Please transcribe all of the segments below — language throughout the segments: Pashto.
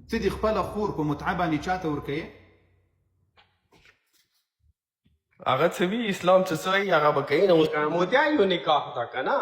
ته د خپله خور په متعه باندې چاته ورکوې؟ هغه څه وي اسلام څه څه وایي هغه به کوي نو متعه یو نکاح ده که نه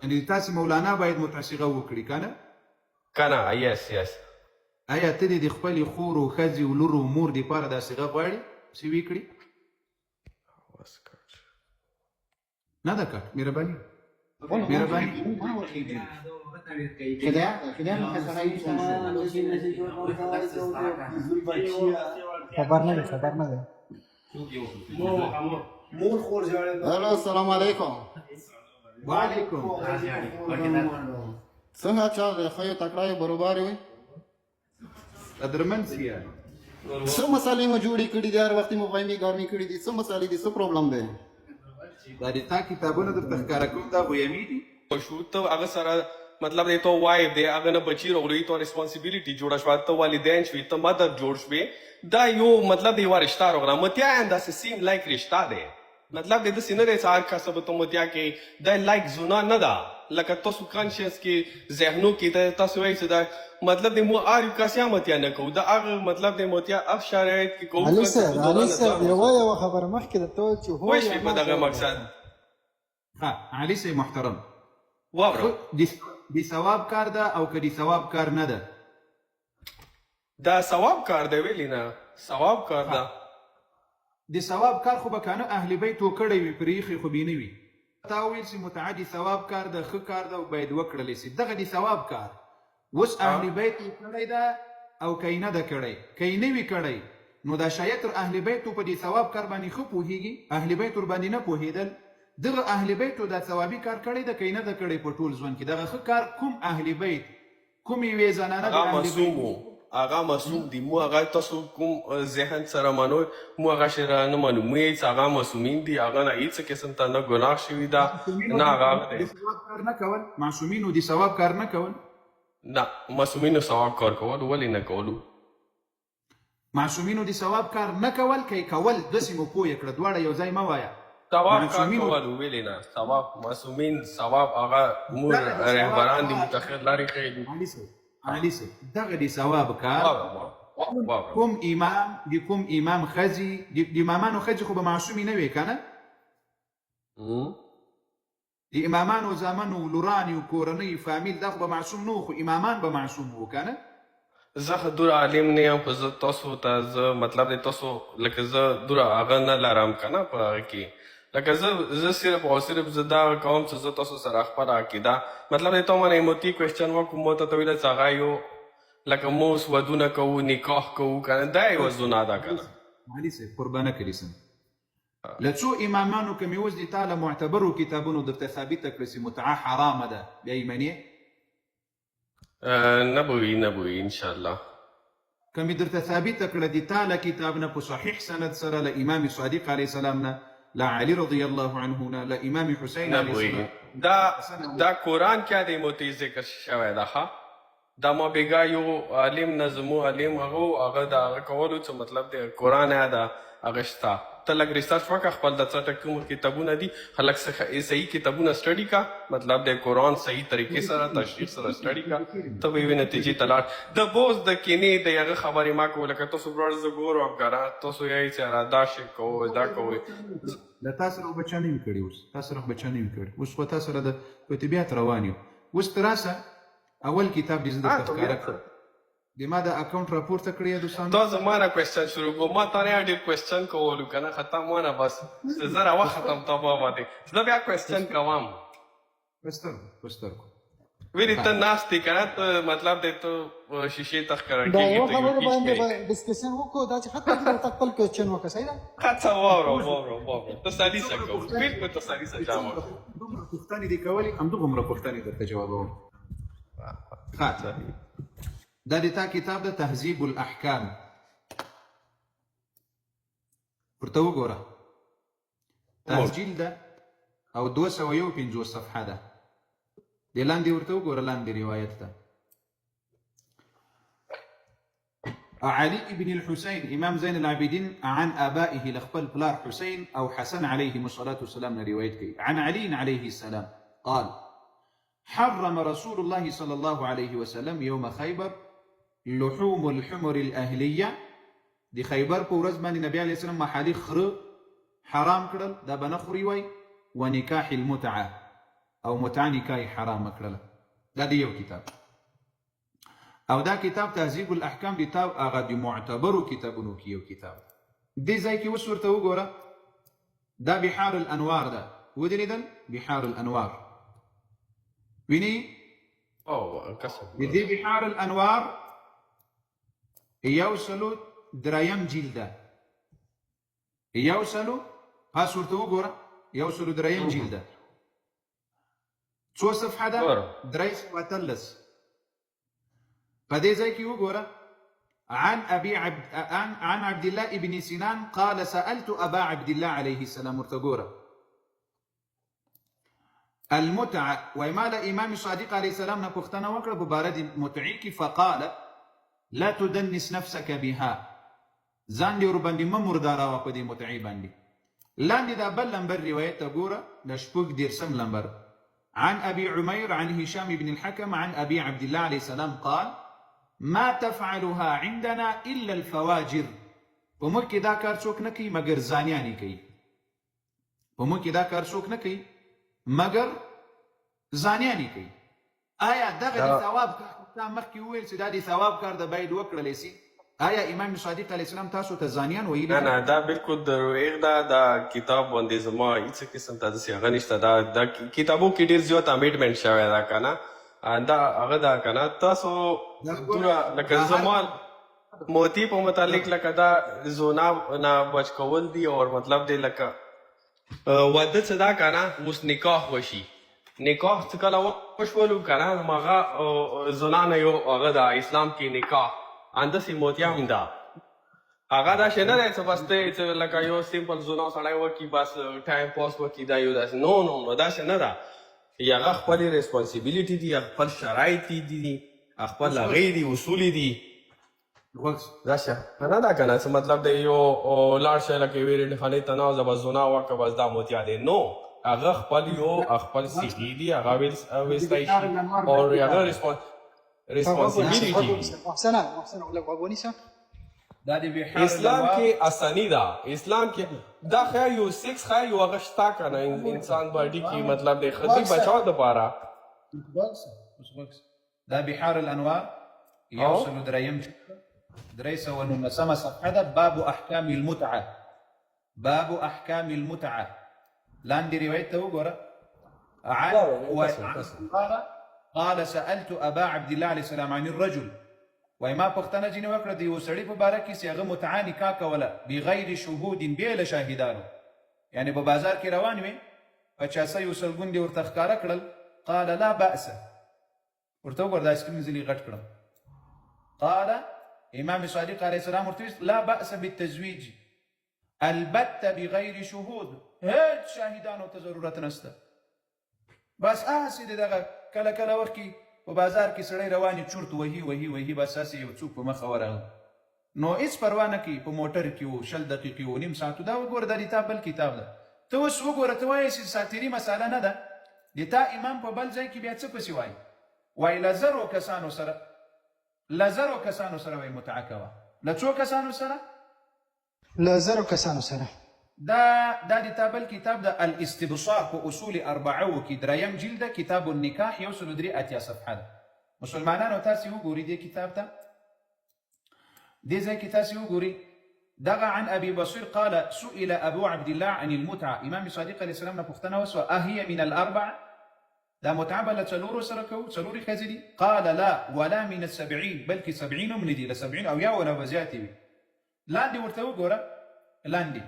یعنې تاسې مولانا باید متعصغه وکړي که نه؟ که نه یس آیا ته د خپلې خور و ښځې و لور و مور دپاره دا صغه غواړې چې ویې کړي؟ نه ده کټ مهرباني خبر نه ده. هلو السلام علیکم. وعلیکم. څنګه چل دی؟ ښه یې تکړه یې بروبار وي؟ قدرمن سیه څه مسالې مو جوړې کړي دي؟ هر وخت مو غیمې ګرمې کړي دي. څه مسالې دي؟ څه پروبلم دی؟ دا د تا کتابونه درته ښکاره کوم دا غویمې دي. شو ته هغه سره مطلب دی ته وایب دی هغه نه بچي راغلي ته ریسپانسیبیلیټي جوړه شوه ته والدین شوي ته مدر جوړ شوې دا یو مطلب دی یوه رشته راغله متیا داسې سیم لایک رشته دی مطلب دی داسې نه دی چې هر کس به ته متیا کې دا لایک زونه نه ده لکه تاسو کانشیس کې ذهنو کې تاسو وایي چې دا مطلب دی مو هر یو کس یا متیا نه کوو دا هغه مطلب دی متیا هغه شرایط کې کوو علي صاحب یوه خبره مخکې درته وویل چې هو وایي شوي په دغه مقصد ها علي صاحب محترم واوره د ثواب کار ده او که د ثواب کار نه ده؟ دا ثواب کار دی ویلې نه ثواب کار ده د ثواب کار خو به که نه اهل بیتو کړی وي پرې ایښې خو بې نه وي تا وویل چې متعه د ثواب کار ده ښه کار ده او باید وکړلی سي دغه د ثواب کار اوس اهل بیتو کړی ده او که یې نه ده کړی که یې نه وي کړی نو دا شاید تر اهل بیتو په دې ثواب کار باندې ښه پوهېږي اهل بیت ورباندې نه پوهېدل دغه اهل بیتو دا ثوابي کار کړی ده که یې نه ده کړی په ټول ژوند کې دغه ښه کار کوم اهل بیت کوم یوې زنانه د اهل بیت هغه معصوم دي مو هغه تاسو کوم ذهن سره منو مو هغه شی را نه منو مو هیڅ هغه معصومین دي هغه نه هیڅ قسم ته نه ګناه شوي ده نه هغه د ثواب کار نه کول معصومینو د ثواب کار نه کول نه معصومینو ثواب کار کول ولې نه کولو معصومینو د ثواب کار نه کول که کول داسې مو پوه کړه دواړه یو ځای مه وایه ثواب کار کول ویلې نه ثواب معصومین ثواب هغه مور رهبران دي متخر لارې ښیي علي صاحب دغه د ثواب کار کوم امام د کوم امام ښځې د امامانو ښځې خو به معصومې نه وې که نه د امامانو زامنو لورانې کورنۍ فامیل دا خو به معصوم نه خو امامان به معصوم وو که نه زه ښه دوره عالم نه یم خو زه تاسو ته زه مطلب دی تاسو لکه زه دوره هغه نه لرم که نه په هغه کې لکه زه صرف او صرف زه دا کوم چې زه تاسو سره خپله عقیده مطلب دی ته مانه موتي کوېسچن وکړو مو ته ویله چې هغه یو لکه مو اوس ودونه کوو نکاح کوو که نه دا یوه زونه ده که نه علي صاحب قربانه کړي سم له څو امامانو که مې اوس د تا له معتبرو کتابونو درته ثابته کړه چې متعه حرامه ده بیا یې منې نه به وي انشاءالله که مې درته ثابته کړه د تا له کتاب نه په صحیح سند سره له امام صادق علیه السلام نه لا علي رضی الله عنه نه لا امام حسین علیه السلام دا قرآن کې د موتی ذکر شوی ده ښه دا ما بېګا یو عالم نه زموږ عالم هغه د هغه کولو څه مطلب دی قرآن ده هغه شته ته لږ ریسرچ وکړه خپل د څه کوم کتابونه دي خلک صحیح کتابونه سټډي کا مطلب د قرآن صحیح طریقې سره تشریح سره سټډي کا ته به یوې نتیجې ته لاړ د بوز د کینې د هغه خبرې ما کوو لکه تاسو برار زه ګورم که تاسو یایي چې دا شی کوو دا کوئ له تا سره خو بچه نه وي کړي اوس تا سره خو بچه نه وي کړي اوس خو تا سره د کتبیات روان یو اوس ته راسه اول کتاب دې زه درته ښکاره کړم د ما د اکاونټ راپورته کړی یا دوستانو تا زما نه کوېسچن شروع کړو ما تا نه ډېر کوېسچن کولو که نه ختم ونه بس زه راوختم تا په باندې زه بیا کوېسچن کوم په سترګو ویلې ته ناست یې که نه ته مطلب دی ته شیشې ته ښکاره دا یوه خبره باندې ډسکشن وکړو دا چې ختم کړو ته خپل کوېسچن وکړه صحیح ده ښه واوره تسلي سه کوو بلکل تسلي سه جام دومره پوښتنې دې کولې همدومره پوښتنې درته جوابوم دا د تا کتاب د تهذیب الاحکام ورته وګوره تسجیل ده او 251 صفحه ده د لاندې ورته وګوره لاندې روایت ده علي بن الحسين امام زين العابدين عن ابائه لخبل بلار حسين او حسن عليهم الصلاه والسلام روايت كي عن علي عليه السلام قال حرم رسول الله صلى الله عليه وسلم يوم خيبر لحوم الحمر الاهلیه د خیبر په ورځ باندې نبی علیه السلام محالي خره حرام کړل دا به نه خوري وای ونکاح المتعه او متعه نکاح حرام کړل دا دی یو کتاب او دا کتاب تهذیب الاحکام کتاب هغه د معتبرو کتابونو کې یو کتاب دې ځای کې اوس ورته وګوره دا بحار الانوار ده ودرېدل بحار الانوار ویني او کسب د دې بحار الانوار یو سلو دریم جلده یو سلو پاس ورته وګوره یو سلو دریم جلده څو صفحه ده 313 په دې ځای کې وګوره عن عبد الله بن سنان قال سألت أبا عبد الله عليه السلام ارتقورا المتعة وإمال إمام صادق عليه السلام نبختنا وقرب بارد متعيك فقال لا تدنس نفسك بها زاندي ورباندي ما مردارا وقدي متعي باندي لاندي دا بل لنبر رواية تقورا لشبوك ديرسم لنبر عن أبي عمير عن هشام بن الحكم عن أبي عبد الله عليه السلام قال ما تفعلها عندنا الا الفواجر ومکه دا کار څوک نه کوي مگر زانیانی کوي ومکه دا کار څوک نه کوي مگر زانیانی کوي آیا دغه ثواب کار مخکې ویل چې دا دی ثواب کار د باید وکړل شي آیا امام صادق علیه السلام تاسو ته زانیان ویل نه دا بالکل دروغ دا کتاب باندې زما هیڅ قسم ته څه غنښت دا کتابو کې ډیر زیات امیټمنټ شوی دا کنه دا هغه دا کنه تاسو دورا لکه زمان موتی په متعلق لکه دا زونا نه بچ کول دی او مطلب دی لکه واده څه دا کنه اوس نکاح وشي نکاح څه کله وشولو کنه مغه زونا نه یو هغه دا اسلام کې نکاح انده سی موتیا مندا هغه دا شنه نه څه بسته چې لکه یو سیمپل زونا سړی وکی بس ټایم پاس وکی دا یو داس نو دا شنه دا یا خپل ریسپانسیبিলিټی دی خپل شرایط دي خپل غیر اصول دي راشه نه دا کنه څه مطلب دی یو لاړ شي لکه ویرن خانه تناز بزونه ورکه بس دا موتیا دی نو هغه خپل یو خپل سیدی دی هغه وستای شي او هغه ریسپانسیبিলিټی محسن ولا غوونیسه دا دی بحار اسلام کې اسانی دا اسلام کې دا خیر یو 6 خیر یو غشتا کنه انسان باډي کې مطلب دی خدي بچاو د پاره دا بحار الانوار يوصل دريم دريسه ونسمى صفحه باب احكام المتعه باب احكام المتعه لاندي روايته وقرا قال سالت ابا عبد الله عليه السلام عن الرجل وما پختنه جنې وکړه دی وسړی په باره کې چې هغه متعه نکاح کوله بغیر شهود بلا شاهدانو یعنی په بازار کې روان وي په چاسه یو سلګون دی ورته ښکاره کړل قال لا باس ورته وګوره دا سکرین زلی غټ کړم قال امام صادق علیه السلام ورته لا باس بالتزویج البت بغیر شهود هیڅ شاهدانو ته ضرورت نشته بس اسې دغه کله کله وخت کې په بازار کې سړی رواني چورت وهي بس اسې یو څوک په مخه ورغله نو هیڅ پروا نه کوي په موټر کې و 10 دقیقې و نیم ساعت دا وګوره دا کتاب بل کتاب ده ته اوس وګوره ته وایې چې ساتیري مساله نه ده د تا امام په بل ځای کې بیا څه پسې وایي لزرو کسانو سره وایي متعه کوه له څو کسانو سره لزرو کسانو سره دا د تابل کتاب د الاستبصار په اصول اربعه کې دریم جلد کتاب النکاح یو سل درې اتیا صفحه ده مسلمانانو تاسو وګورئ دې کتاب ته دې ځای کې تاسو وګورئ دغه عن ابي بصير قال سئل ابو عبد الله عن المتعه امام صادق عليه السلام نه پوښتنه وسوه اهي من الاربعه دا متعه بل څلورو سره کوو څلوري ښځې دي قال لا ولا من ال70 بلکې 70 هم نه دي له 70 او یا ولا وزياتي وي لاندې ورته وګوره لاندې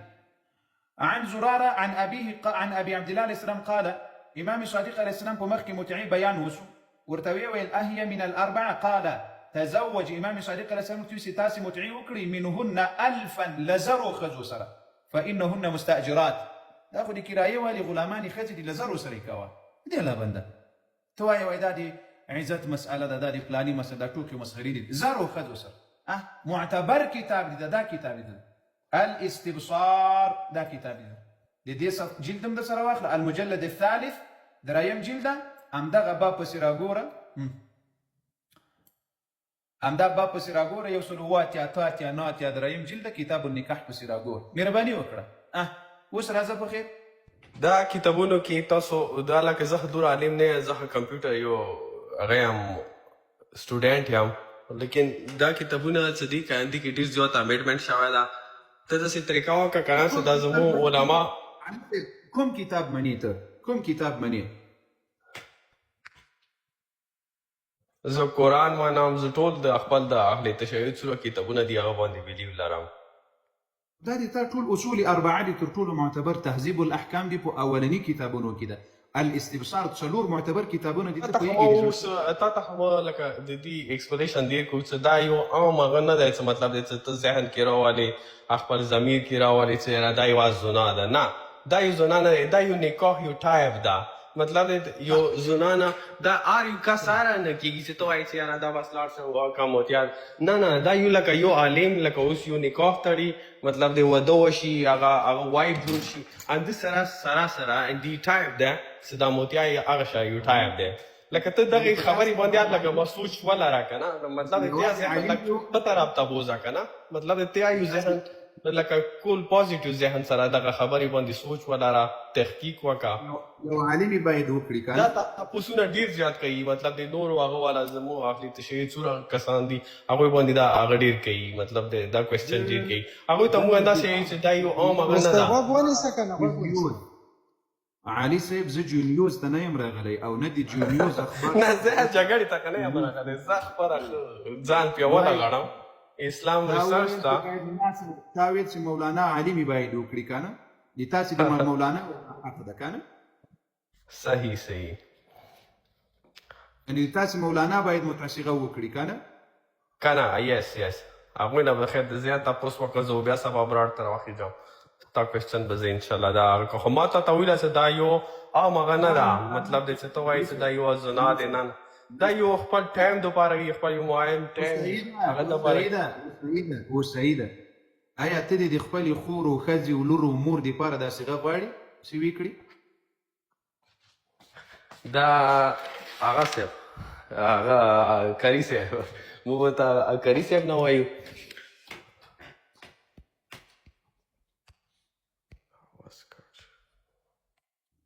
عن زرارة عن أبيه عن أبي عبد الله عليه السلام قال إمام صادق عليه السلام بمخي متعي بيان وسو ورتوي والأهية من الأربعة قال تزوج إمام صادق عليه السلام تيسي تاسي متعي وكري منهن 1000 لزرو خزو سرا فإنهن مستأجرات تأخذ كراية ولي غلامان خزي لزرو سريكوا دي لا بندا تواي ويدادي عزت مسألة دادي بلاني مسألة توكي مسخري دي زرو خزو سر معتبر كتاب دي دا كتاب دي الاستبصار دا كتاب دي جلدم دا سره واخله المجلد الثالث دريم جلده ام دغه باب پسې راګوره همدا باب پسې راګوره 108 اتیا 9 اتیا دریم جلد کتاب النکاح پسې راګور مهرباني وکړه اوس راځه په خیر دا کتابونو کې تاسو دا لکه زه دور عالم نه زه کمپیوټر یو هغه هم سټوډنټ یم لیکن دا کتابونه څه دي کاندي کې ډیر زیات امندمنت شوی دا ته داسې طریقه وکړه کنه چې دا زموږ علما کوم کتاب منې ته کوم کتاب منې زه قرآن منم زه ټول د خپل د اهل تشیع څومره کتابونه دي هغه باندې ویلیو لرم دا دي تا ټول اصول اربعه دي تر ټولو معتبر تهذیب الاحکام دي په اولني کتابونو کې ده الاستبصار څلور معتبر کتابونه دي ته پوهېږې تا ته خو لکه د دې ایکسپلیشن ډېر کوو چې دا یو عام هغه نه دی چې مطلب دی چې ته ذهن کې راولې خپل ضمیر کې راولې چې یاره دا یوه زنا ده نه دا یو زنا نه دی دا یو نکاح یو ټایپ ده مطلب یو زنا نه دا هر یو کس سره نه کېږي چې ته وایې چې یاره دا بس لاړ شه وکړم وتیا نه دا یو لکه یو عالم لکه اوس یو نکاح تړي مطلب د واده وشي هغه وایب جوړ شي همدې سره دې ټایپ ده چې دا موتیا یې هغه شی یو ټایپ دی لکه ته دغې خبرې باندې لکه مسوچ ولره که نه مطلب د تیا ذهن لږ ښه طرف ته بوځه که نه مطلب د تیا یو ذهن لکه کول پازیټیو ذهن سره دغه خبرې باندې سوچ ولره تحقیق وکړه یو عالم باید وکړي که دا تپوسونه ډېر زیات کوي مطلب د نورو هغه والا زموږ اهل تشیع څومره کسان دي هغوی باندې دا هغه ډېر کوي مطلب دا کوېسچن ډېر کوي هغوی ته موږ داسې وایو چې دا یو عام هغه نه ده غوږ ونیسه که نه غوږ ونیسه علي صاحب زه جونیوز ته نه یم راغلی او نه د جونیوز اخبار نه زه جګړې ته که نه یم راغلی زه خپله ځان پیاوړی غواړم اسلام ریسرچ ته تا ویل چې مولانا عالمي باید وکړي که نه د تاسې د مولانا حق ده که نه صحیح یعنې تاسې مولانا باید متصیغه وکړي که نه که نه یس هغوی نه به خیر د زیات تپوس وکړه زه بیا سبا براډ ته راوخېږم تا کوېسچن به زه انشاءالله دا هغه خو ما ته ویله چې دا یو عام هغه نه ده مطلب دی چې ته وایې چې دا یو زنا دی نه دا یو خپل ټایم دپاره وي خپل یو معین ټایم هغه دپاره اوس صحیح ده آیا ته دې د خپلې خور و ښځې و لور و مور دپاره دا صیغه غواړې چې ویې کړي دا هغه صاحب هغه کري صاحب موږ ورته کري صاحب نه وایو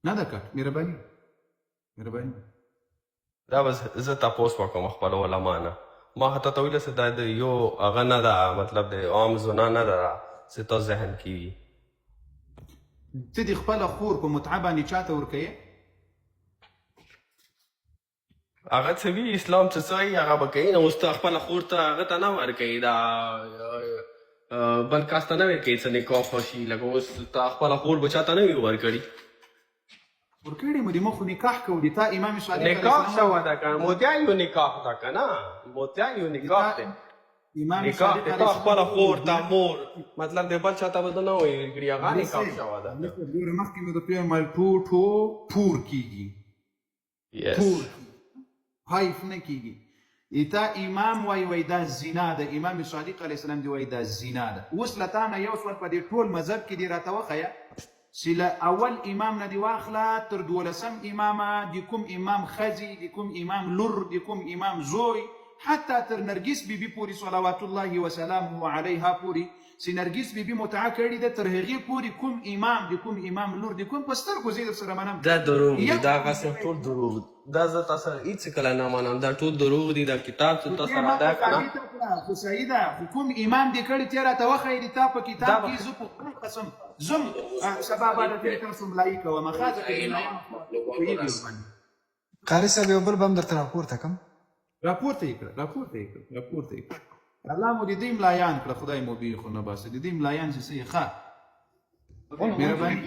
نه ده کټ مهرباني دا بس زه تپوس وکړم خپل علما نه ما حتی ته ویله چې دا د یو هغه نه ده مطلب د عام زنا نه ده چې تا ذهن کې وي ته د خپله خور په متعه باندې چاته ورکوې هغه څه وي اسلام چې څه وایي هغه به کوي نه اوس ته خپله خور ته هغه ته نه ورکوي دا بل کس ته نه ورکوي چې نکاح وشي لکه اوس تا خپله خور به چاته نه وي ورکړي ورکړې مو د مخ نکاح کوو د تا امام صادق نکاح شوه ده که موتیا یو نکاح ده که نه موتیا یو نکاح دی نکاح دی تا خپله خور تا مور مطلب د بل چاته به ده نه وایي ورکړي هغه نکاح شوه ده ګوره مخکې مو د پیغمبر ټوټو پور کېږي حیف نه کېږي تا امام وایي دا زنا ده امام صادق علیه السلام دی وایي دا زنا ده اوس له تا نه یو سوال په دې ټول مذهب کې دې راته وښیه چې له اول امام نه دې واخله تر 12 امامه د کوم امام ښځې د کوم امام لور د کوم امام زوی حتی تر نرګس بیبي پورې صلوات الله وسلامه علیها پورې چې نرګس بیبي متعه کړې ده تر هغې پورې کوم امام د کوم امام لور د کوم په سترګو زه درسره منم دا دروغ دي دا هغه ټول دروغ دا زه تا سره هېڅ کله نه منم دا ټول دروغ دي دا کتاب چې تا سره ده که نه خو صحیح ده خو کوم امام دې کړي ته راته وښیې د تا په کتاب کې زه په خپل قسم زم سبا بعد ترې تاسو ملایي کوم خاصه قاري صاحب یو بل به هم درته راپورته کړم راپورته یې کړه الله مو د دې ملایان کړه خدای مو بې خو نه باسه د دې ملایان چې څه یې ښه مهرباني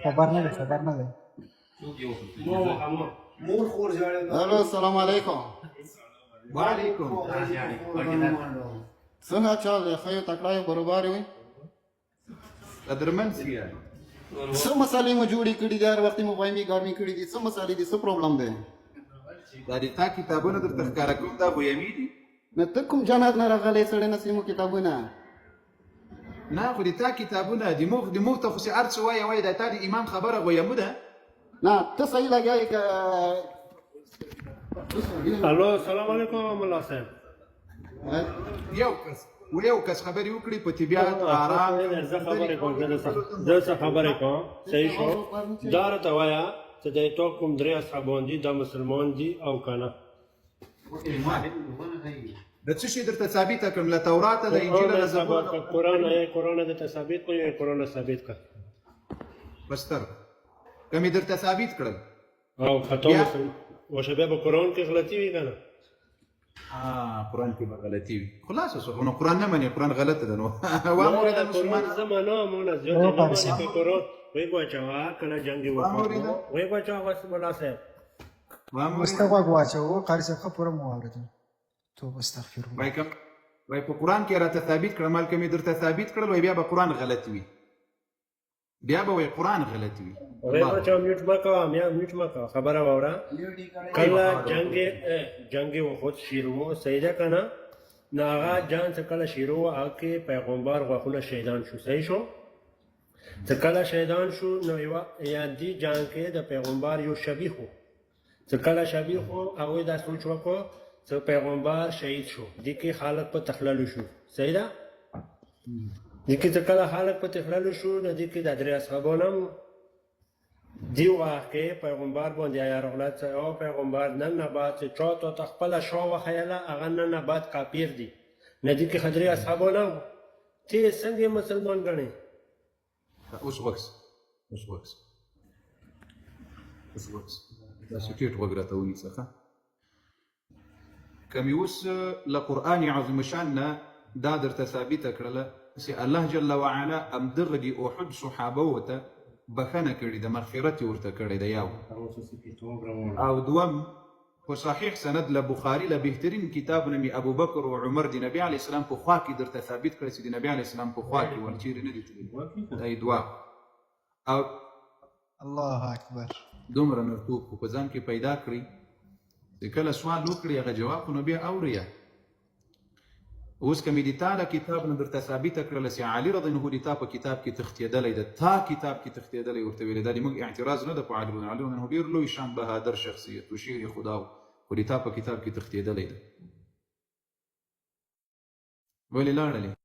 خبر نه دی هلو السلام علیکم وعلیکم څنګه چل دی ښه یو تکړه یو بروبار وي قدرمن سي څه مسالې مو جوړې کړي دي هر وخت مو غوایمې ګرمې کړي دي څه مسالې دي څه پروبلم دی دا د تا کتابونه درته ښکاره کوم دا غویمي دي نه ته کوم جنت نه راغلی سړی نه سیمو کتابونه نه خو د تا کتابونه د موږ ته خو چې هر څه وایه وایه دا تا د امام خبره غویمو ده نه ته صحیح لګیا که الو السلام علیکم ملا صاحب یو کس خبرې وکړي په طبیعت آرام زه خبرې کوم زه څه خبرې کوم صحیح شو دا راته وایه چې د تو کوم درې اصحابان دي دا مسلمان دي او که نه د څه شي درته ثابته کړم له تورات د انجیل له زبور قرآن درته ثابت کړو یا قرآن ثابت کړ بستر کمی درته ثابت کړل او خطا وشه بیا به قرآن کې غلطي وي که نه قرآن کې به غلطي وي خلاص شو نو قرآن نه مني قرآن غلط ده نو وامر د مسلمان زمانه مونږ زیات نه مني قرآن وای واچوا کله جنگ وکړو وای واچوا واس ملا صاحب مستغوا واچو قاری صاحب خبره مو اورېدم توبه استغفر الله وای په قرآن کې راته ثابت کړم مال کمی درته ثابت کړل وای بیا به قرآن غلط وي بیا به وای قرآن غلط وي وای واچوا میوټ مکا خبره واوره کله جنگ وخت شروع سیده کنه ناغا جان څخه کله شروع اکه پیغمبر غوښنه شهیدان شو صحیح شو څخه کله شهیدان شو نو یا دی جان کې د پیغمبر یو شبیه وو څخه کله شبیه وو هغه دا سوچ وکړو چې پیغمبر شهید شو د کې خالق په تخلل شو صحیح ده د کې څخه کله خالق په تخلل شو د کې د درې اصحابونو دی واقع پیغمبر باندې یا رغلت او پیغمبر نن نه بعد چې چاته تخپل شو وخیاله هغه نن نه بعد کافر دي ندی کې خضري اصحابونه ته څنګه مسلمان غني اوس وکس دا سکیټ وګرته ونی څخه کمی اوس له قران عظیم شان نه دا درته ثابته کړله چې الله جل وعلا ام دغدي احد صحابه وته بخنه کړي د مغفرت ورته کړي د یو او دوم په صحیح سند له بخاری له بهترین کتاب نبی ابو بکر او عمر دی نبی علی السلام په خوا کې درته ثابت کړي چې د نبی علی السلام په خوا کې ورچیر نه دي تللی دوا او الله اکبر دومره مرتوب په ځان کې پیدا کړی چې کله سوال وکړي هغه جواب نو بیا اوریا اوس کمی دی تا کتاب نه درته ثابته کړله چې علي رضی الله عنه دی تا په کتاب کې تختیدلی ده تا کتاب کې تختیدلی ورته ویلې دا موږ اعتراض نه ده په علي رضی الله عنه ډېر لوی شان بهادر شخصیت و شیر خدا خو دی تا په کتاب کې تختیدلی ده ولې لاړلې